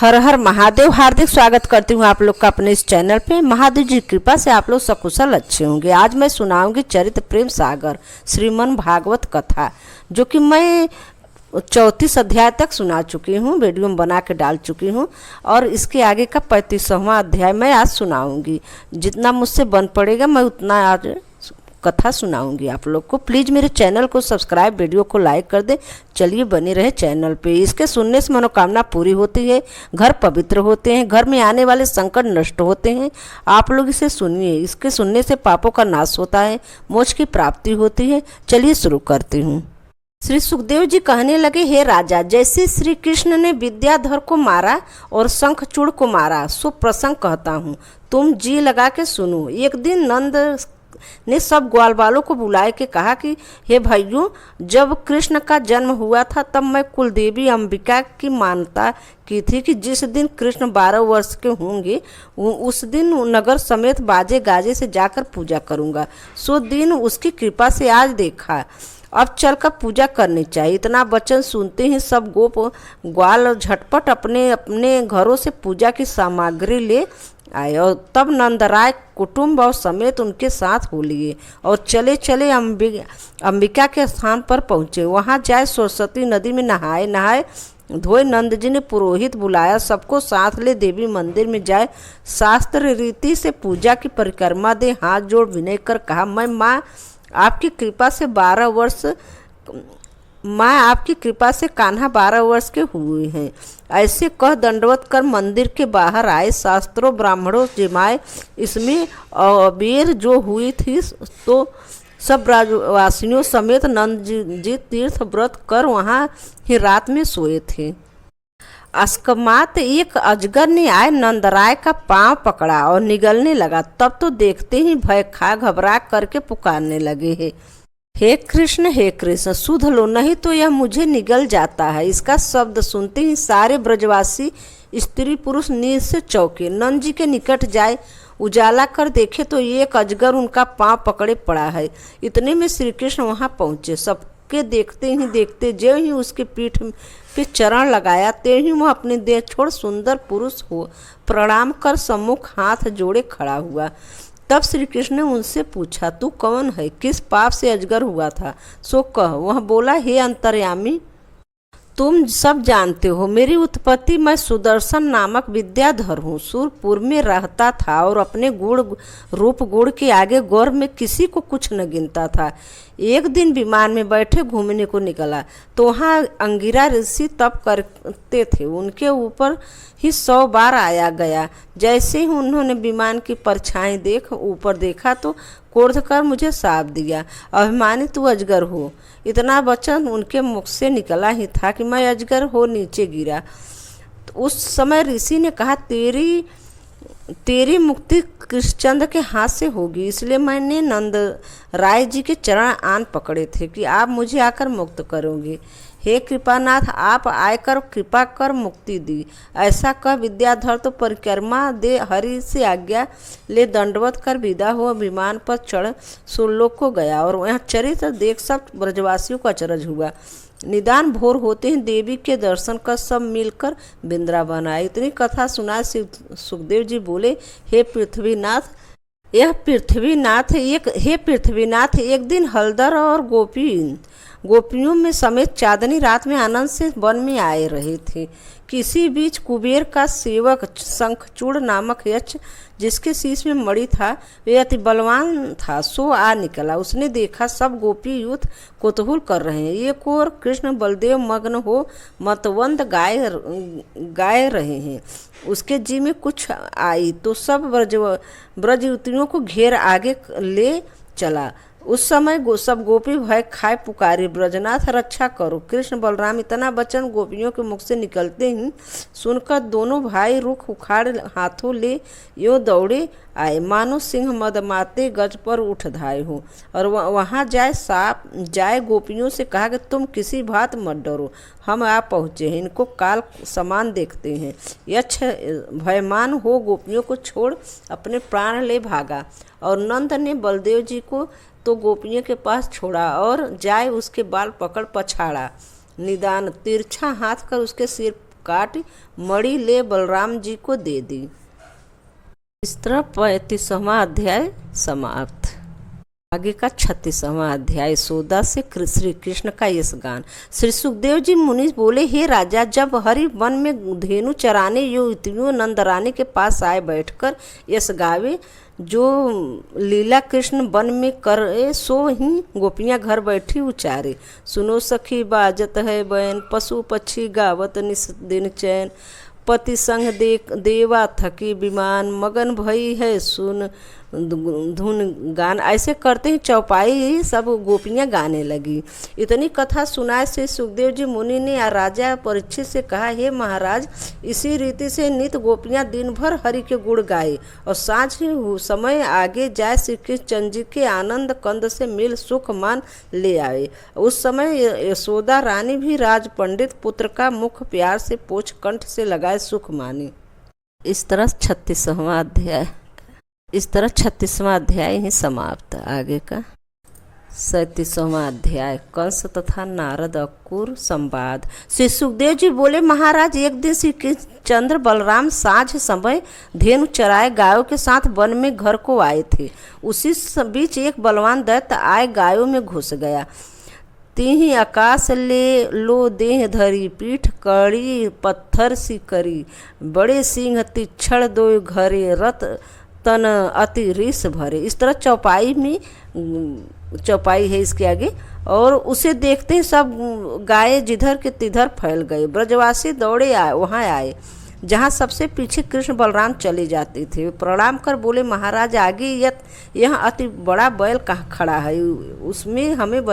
हर हर महादेव। हार्दिक स्वागत करती हूँ आप लोग का अपने इस चैनल पे। महादेव जी की कृपा से आप लोग सकुशल अच्छे होंगे। आज मैं सुनाऊंगी चरित्र प्रेम सागर श्रीमन भागवत कथा, जो कि मैं 34 अध्याय तक सुना चुकी हूँ, वीडियो में बना के डाल चुकी हूँ। और इसके आगे का 35वां अध्याय मैं आज सुनाऊंगी। जितना मुझसे बन पड़ेगा मैं उतना आज कथा सुनाऊंगी आप लोग को। प्लीज़ मेरे चैनल को सब्सक्राइब, वीडियो को लाइक कर दे। चलिए बने रहे चैनल पे। इसके सुनने से मनोकामना पूरी होती है, घर पवित्र होते हैं, घर में आने वाले संकट नष्ट होते हैं। आप लोग इसे सुनिए, इसके सुनने से पापों का नाश होता है, मोक्ष की प्राप्ति होती है। चलिए शुरू करती हूँ। श्री सुखदेव जी कहने लगे, हे राजा, जैसे श्री कृष्ण ने विद्याधर को मारा और शंखचूड़ को मारा, सो प्रसंग कहता हूँ, तुम जी लगा के सुनो। एक दिन नंद ने सब ग्वाल वालों को बुलाए के कहा कि हे भाइयों, जब कृष्ण का जन्म हुआ था तब मैं कुलदेवी अंबिका की मान्यता की थी कि जिस दिन कृष्ण 12 वर्ष के होंगे उस दिन नगर समेत बाजे गाजे से जाकर पूजा करूंगा। सो दिन उसकी कृपा से आज देखा, अब चलकर पूजा करनी चाहिए। इतना वचन सुनते ही सब गोप ग्वाल झटपट अपने अपने घरों से पूजा की सामग्री ले आए और तब नंदराय कुटुंब और समेत उनके साथ हो लिए और चले चले अंबिका के स्थान पर पहुँचे। वहाँ जाए सरस्वती नदी में नहाए धोए। नंद जी ने पुरोहित बुलाया, सबको साथ ले देवी मंदिर में जाए। शास्त्र रीति से पूजा की परिक्रमा दे, हाथ जोड़ विनय कर कहा, मैं माँ आपकी कृपा से कान्हा 12 वर्ष के हुए हैं। ऐसे कह दंडवत कर मंदिर के बाहर आए। शास्त्रों ब्राह्मणों जिमाए इसमें अबेर जो हुई थी, तो सब ब्रजवासियों समेत नंद जी तीर्थ व्रत कर वहाँ ही रात में सोए थे। अस्कमात एक अजगर ने आए नंदराय का पांव पकड़ा और निगलने लगा। तब तो देखते ही भय खा घबरा करके पुकारने लगे, हे कृष्ण सुध लो, नहीं तो यह मुझे निगल जाता है। इसका शब्द सुनते ही सारे ब्रजवासी स्त्री पुरुष नींद से चौंके। नंद जी के निकट जाए, उजाला कर देखे तो एक अजगर उनका पांव पकड़े पड़ा है। इतने में श्री कृष्ण वहां पहुंचे। सबके देखते जो ही उसके पीठ पे चरण लगाया, ते ही वह अपनी देह छोड़ सुंदर पुरुष हो प्रणाम कर सम्मुख हाथ जोड़े खड़ा हुआ। तब श्री कृष्ण ने उनसे पूछा, तू कौन है, किस पाप से अजगर हुआ था, सो कह। वह बोला, हे अंतर्यामी, तुम सब जानते हो मेरी उत्पत्ति। मैं सुदर्शन नामक विद्याधर हूँ, सूरपुर में रहता था और अपने रूप गुण के आगे गौर में किसी को कुछ न गिनता था। एक दिन विमान में बैठे घूमने को निकला तो वहाँ अंगिरा ऋषि तप करते थे। उनके ऊपर ही 100 बार आया गया। जैसे ही उन्होंने विमान की परछाई ऊपर देखा तो क्रोध कर मुझे शाप दिया, अभिमानी तू अजगर हो। इतना वचन उनके मुख से निकला ही था कि मैं अजगर हो नीचे गिरा। तो उस समय ऋषि ने कहा, तेरी मुक्ति कृष्णचंद्र के हाथ से होगी। इसलिए मैंने नंद राय जी के चरण आन पकड़े थे कि आप मुझे आकर मुक्त करोगे। हे कृपानाथ, आप आकर कृपा कर मुक्ति दी। ऐसा कह विद्याधर तो परिक्रमा दे हरि से आज्ञा ले दंडवत कर विदा हुआ। विमान पर चढ़ सुरलोक को गया और वहाँ चरित्र देख सब ब्रजवासियों को अचरज हुआ। निदान भोर होते ही देवी के दर्शन कर सब मिलकर वृंदावन आए। इतनी कथा सुना सुखदेव जी बोले, हे पृथ्वीनाथ, एक दिन हलदर और गोपियों में समेत चांदनी रात में आनंद से वन में आए रहे थे। किसी बीच कुबेर का सेवक शंखचूड़ नामक यक्ष, जिसके शीश में मणि था, वे अति बलवान था, सो आ निकला। उसने देखा सब गोपी यूथ कौतूहल कर रहे हैं। एक और कृष्ण बलदेव मग्न हो मतवंत गाय रहे हैं। उसके जी में कुछ आई तो सब ब्रज युवतियों को घेर आगे ले चला। उस समय सब गोपी भय खाए पुकारे, ब्रजनाथ रक्षा करो। कृष्ण बलराम इतना वचन गोपियों के मुख से निकलते ही सुनकर दोनों भाई रुख उखाड़ हाथों ले यो दौड़े आए, मानो सिंह मदमाते गज पर उठ धाए हो। और वहाँ जाए गोपियों से कहा कि तुम किसी बात मत डरो, हम आ पहुँचे हैं, इनको काल समान देखते हैं। यक्ष भयमान हो गोपियों को छोड़ अपने प्राण ले भागा और नंद ने बलदेव जी को तो गोपियों के पास छोड़ा और जाए उसके बाल पकड़ पछाड़ा। निदान तिरछा हाथ कर उसके सिर काट मणि ले बलराम जी को दे दी। इस तरह 35वां अध्याय समाप्त। आगे का 36वां अध्याय यशोदा से श्री कृष्ण का यश गान। श्री सुखदेव जी मुनि बोले, हे राजा, जब हरि वन में धेनु चराने युवतियों नंदरानी के पास आए बैठकर यश गावे, जो लीला कृष्ण वन में करे सो ही गोपियां घर बैठी उचारे। सुनो सखी बाजत है बैन, पशु पक्षी गावत निस दिन चैन, पति संग देवा थकी विमान, मगन भई है सुन धुन गान। ऐसे करते ही चौपाई सब गोपियां गाने लगी। इतनी कथा सुनाए से सुखदेव जी मुनि ने राजा परीक्षित से कहा, हे महाराज, इसी रीति से नित गोपियां दिन भर हरि के गुण गाए और सांझ समय आगे जाए श्री कृष्ण चंद्र जी के आनंद कंद से मिल सुख मान ले आए। उस समय यशोदा रानी भी राज पंडित पुत्र का मुख प्यार से पोछ कंठ से लगाए सुख मानी। इस तरह 36वां अध्याय ही समाप्त। आगे का 37वां अध्याय कंस तथा नारद अक्रूर संवाद। श्री सुखदेव जी बोले, महाराज, एक दिन श्री कृष्णचंद्र बलराम साँझ समय धेनु चराए गायों के साथ वन में घर को आए थे। उसी बीच एक बलवान दैत्य आए गायों में घुस गया। तिहि आकाश ले लो देह धरी, पीठ कड़ी पत्थर सी करी, बड़े सिंह तीक्षण दो घरे, रत तन अति रिस भरे। इस तरह चौपाई है इसके आगे। और उसे देखते ही सब गाय जिधर के तिधर फैल गए। ब्रजवासी दौड़े वहाँ आए जहाँ सबसे पीछे कृष्ण बलराम चले जाते थे। प्रणाम कर बोले, महाराज, आगे यह अति बड़ा बैल कहाँ खड़ा है, उससे हमें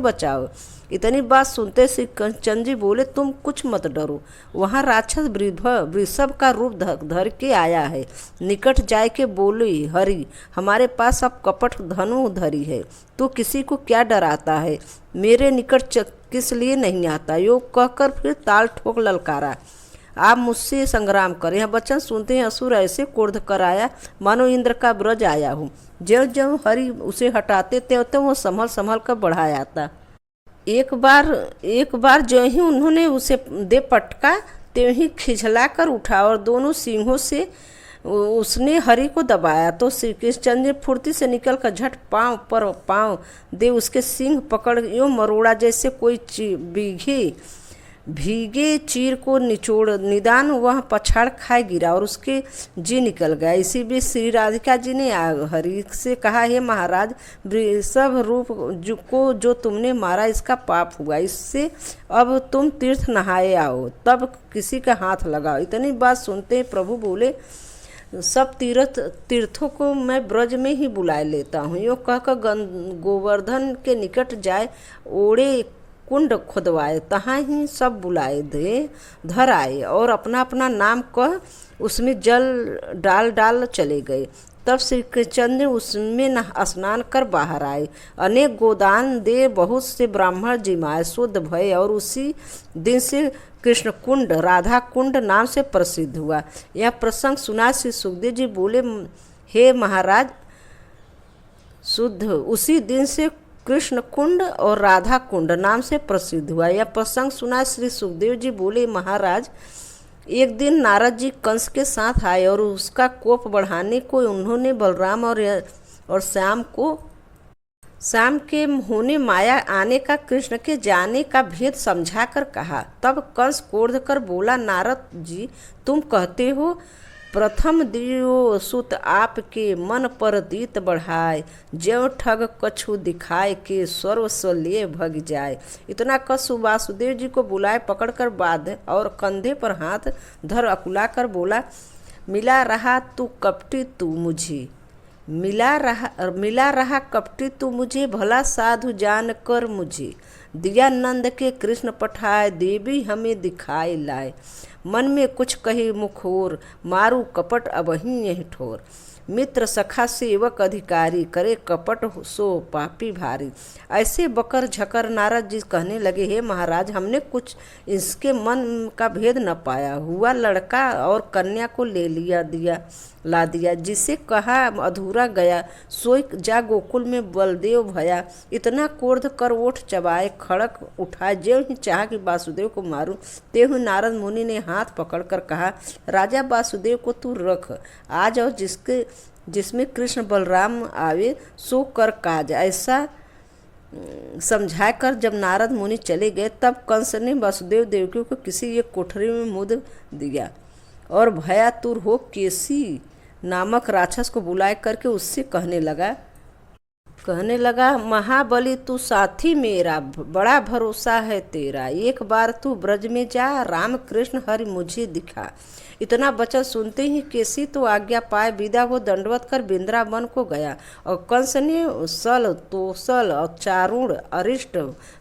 बचाओ। इतनी बात सुनते श्री कृष्ण जी बोले, तुम कुछ मत डरो, वहाँ राक्षस वृषभ का रूप धर के आया है। निकट जाए के बोली, हरि, हमारे पास अब कपट धनु धरी है, तू किसी को क्या डराता है, मेरे निकट किस लिए नहीं आता। यो कहकर फिर ताल ठोक ललकारा, आप मुझसे संग्राम करें। यह वचन सुनते ही असुर ऐसे क्रोध कर आया मानो इंद्र का ब्रज आया हूँ। ज्यों ज्यों हरि उसे हटाते त्यों वो संभल कर बढ़ाया आता। एक बार जो ही उन्होंने उसे दे पटका, त्यों ही खिझला कर उठा और दोनों सिंहों से उसने हरि को दबाया। तो श्री कृष्णचंद्र फुर्ती से निकल कर झट पांव पर पांव दे उसके सिंह पकड़ यूं मरोड़ा जैसे कोई भीगे चीर को निचोड़ निदान वह पछाड़ खाए गिरा और उसके जी निकल गया। इसी बीच श्री राधिका जी ने हरि से कहा, हे महाराज, वृषभ रूप को जो तुमने मारा इसका पाप हुआ, इससे अब तुम तीर्थ नहाए आओ, तब किसी का हाथ लगाओ। इतनी बात सुनते प्रभु बोले, सब तीर्थों को मैं ब्रज में ही बुलाए लेता हूँ। यो कहकर गोवर्धन के निकट जाए ओड़े कुंड खुदवाए, तहाँ ही सब बुलाए धर आए और अपना अपना नाम कह उसमें जल डाल चले गए। तब श्री कृष्णचंद्र उसमें स्नान कर बाहर आए। अनेक गोदान दे बहुत से ब्राह्मण जिमाए शुद्ध भय और उसी दिन से कृष्ण कुंड राधा कुंड नाम से प्रसिद्ध हुआ। यह प्रसंग सुना श्री सुखदेव जी बोले, हे महाराज, उसी दिन से कृष्ण कुंड और राधा कुंड नाम से प्रसिद्ध हुआ। यह प्रसंग सुना श्री सुखदेव जी बोले, महाराज, एक दिन नारद जी कंस के साथ आए और उसका कोप बढ़ाने को उन्होंने बलराम और श्याम के होने माया आने का कृष्ण के जाने का भेद समझा कर कहा। तब कंस क्रोध कर बोला, नारद जी, तुम कहते हो प्रथम दियो सुत आपके मन पर दीत बढ़ाए, ज्यों ठग कछु दिखाए के सर्व स्वलिए भग जाए। इतना कछु वासुदेव जी को बुलाए पकड़कर बांध और कंधे पर हाथ धर अकुला कर बोला, मिला रहा कपटी तू मुझे, भला साधु जान कर मुझे। दिया नंद के कृष्ण पठाए, देवी हमें दिखाए लाए। मन में कुछ कहे मुखोर, मारू कपट अबहीं यही ठोर। मित्र सखा सेवक अधिकारी, करे कपट सो पापी भारी। ऐसे बकर झकर नारद जी कहने लगे, हे महाराज, हमने कुछ इसके मन का भेद न पाया। हुआ लड़का और कन्या को ले ला दिया, जिसे कहा अधूरा गया, सोई जा गोकुल में बलदेव भया। इतना क्रोध कर ओठ चबाए खड़क उठाए, ज्यों ही चाहा कि वासुदेव को मारूं, त्यों ही नारद मुनि ने हाथ पकड़कर कहा, राजा वासुदेव को तू रख, आज और जिसमें कृष्ण बलराम आवे सो कर काज। ऐसा समझाकर जब नारद मुनि चले गए, तब कंस ने वासुदेव देवकी को किसी एक कोठरी में मुद दिया और भयातुर हो केसी नामक राक्षस को बुलाए करके उससे कहने लगा, महाबली तू साथी मेरा, बड़ा भरोसा है तेरा, एक बार तू ब्रज में जा, राम कृष्ण हरि मुझे दिखा। इतना वचन सुनते ही केसी तो आज्ञा पाए विदा वो दंडवत कर वृंदावन को गया और कंस ने सल, तोसल और चारुण, अरिष्ट,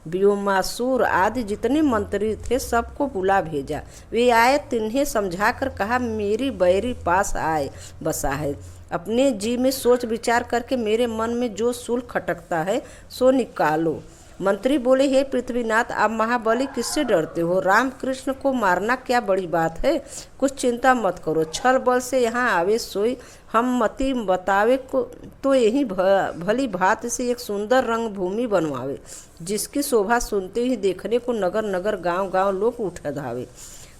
व्योमासुर आदि जितने मंत्री थे सबको बुला भेजा। वे आए, तिन्हें समझाकर कहा, मेरी बैरी पास आए बसा है, अपने जी में सोच विचार करके मेरे मन में जो सूल खटकता है सो निकालो। मंत्री बोले, हे पृथ्वीनाथ, आप महाबली किससे डरते हो? राम कृष्ण को मारना क्या बड़ी बात है? कुछ चिंता मत करो, छल बल से यहाँ आवे सोई हम मति बतावे को तो यही भली भांति से एक सुंदर रंग भूमि बनवावे, जिसकी शोभा सुनते ही देखने को नगर नगर गांव गांव लोग उठ धावे।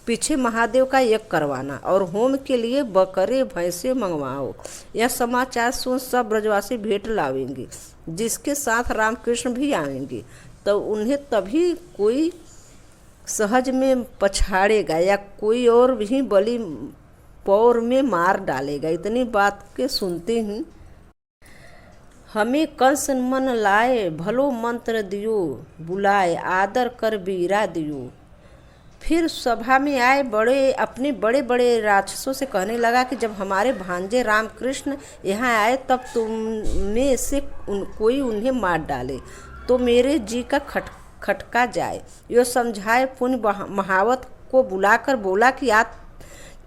पीछे महादेव का यज्ञ करवाना और होम के लिए बकरे भैंसे मंगवाओ। यह समाचार सुन सब ब्रजवासी भेंट लावेंगे, जिसके साथ रामकृष्ण भी आएंगे, तो उन्हें तभी कोई सहज में पछाड़ेगा या कोई और भी बलि पौर में मार डालेगा। इतनी बात के सुनते ही हमें कंस मन लाए, भलो मंत्र दियो बुलाए, आदर कर बीरा दियो। फिर सभा में आए अपने बड़े बड़े राक्षसों से कहने लगा कि जब हमारे भांजे रामकृष्ण यहाँ आए तब तुम में से कोई उन्हें मार डाले तो मेरे जी का खटका जाए। यो समझाए पुण्य महावत को बुलाकर बोला कि आज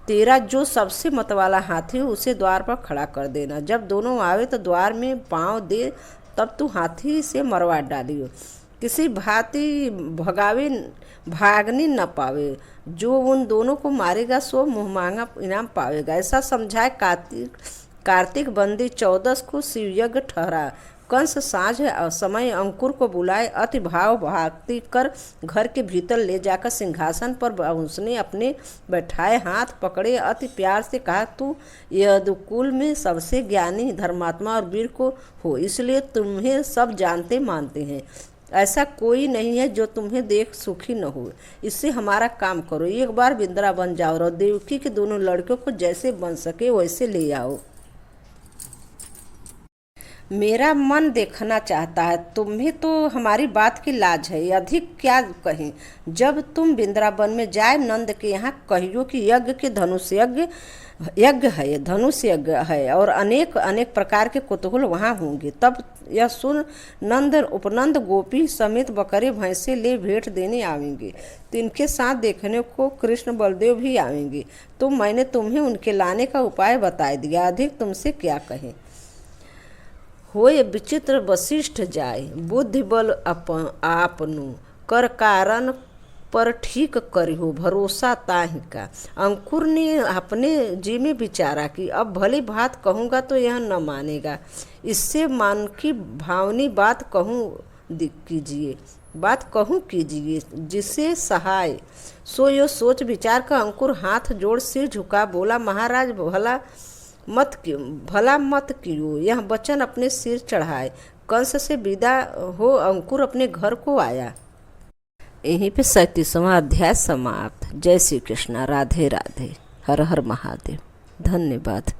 तेरा जो सबसे मतवाला हाथी उसे द्वार पर खड़ा कर देना, जब दोनों आवे तो द्वार में पाँव दे, तब तू हाथी से मरवा डालियो, किसी भांति भागने न पावे, जो उन दोनों को मारेगा सो मुँहमांगा इनाम पावेगा। ऐसा समझाए कार्तिक बंदी 14 को शिवयज्ञ ठहरा। कंस साँझ समय अंकुर को बुलाए, अति भाव भक्ति कर घर के भीतर ले जाकर सिंहासन पर उसने अपने बैठाए हाथ पकड़े, अति प्यार से कहा, तू यदुकुल में सबसे ज्ञानी धर्मात्मा और वीर को हो, इसलिए तुम्हें सब जानते मानते हैं। ऐसा कोई नहीं है जो तुम्हें देख सुखी न हो। इससे हमारा काम करो, एक बार वृंदावन जाओ और देवकी के दोनों लड़कों को जैसे बन सके वैसे ले आओ। मेरा मन देखना चाहता है, तुम्हें तो हमारी बात की लाज है, अधिक क्या कहें। जब तुम वृंदावन में जाए नंद के यहाँ कहियो कि यज्ञ के धनुष यज्ञ है और अनेक अनेक प्रकार के कुतूहल वहाँ होंगे। तब यह सुन नंद उपनंद गोपी समेत बकरे भैंसे ले भेंट देने आवेंगे, तिनके साथ देखने को कृष्ण बलदेव भी आवेंगे। तो मैंने तुम्हें उनके लाने का उपाय बता दिया, अधिक तुमसे क्या कहें। होय विचित्र वशिष्ठ जाय, बुद्धि बल आपनु, कर कारण पर ठीक करिहो भरोसा ताहि का। अंकुर ने अपने जी में विचारा कि अब भली बात कहूँगा तो यह न मानेगा, इससे मान की भावनी बात कहूँ कीजिए जिसे सहाय। सो यो सोच विचार कर अंकुर हाथ जोड़ सिर झुका बोला, महाराज भला मत कियो। यह वचन अपने सिर चढ़ाए कंस से विदा हो अंकुर अपने घर को आया। यहीं पे 37वां अध्याय समाप्त। जय श्री कृष्णा, राधे राधे, हर हर महादेव, धन्यवाद।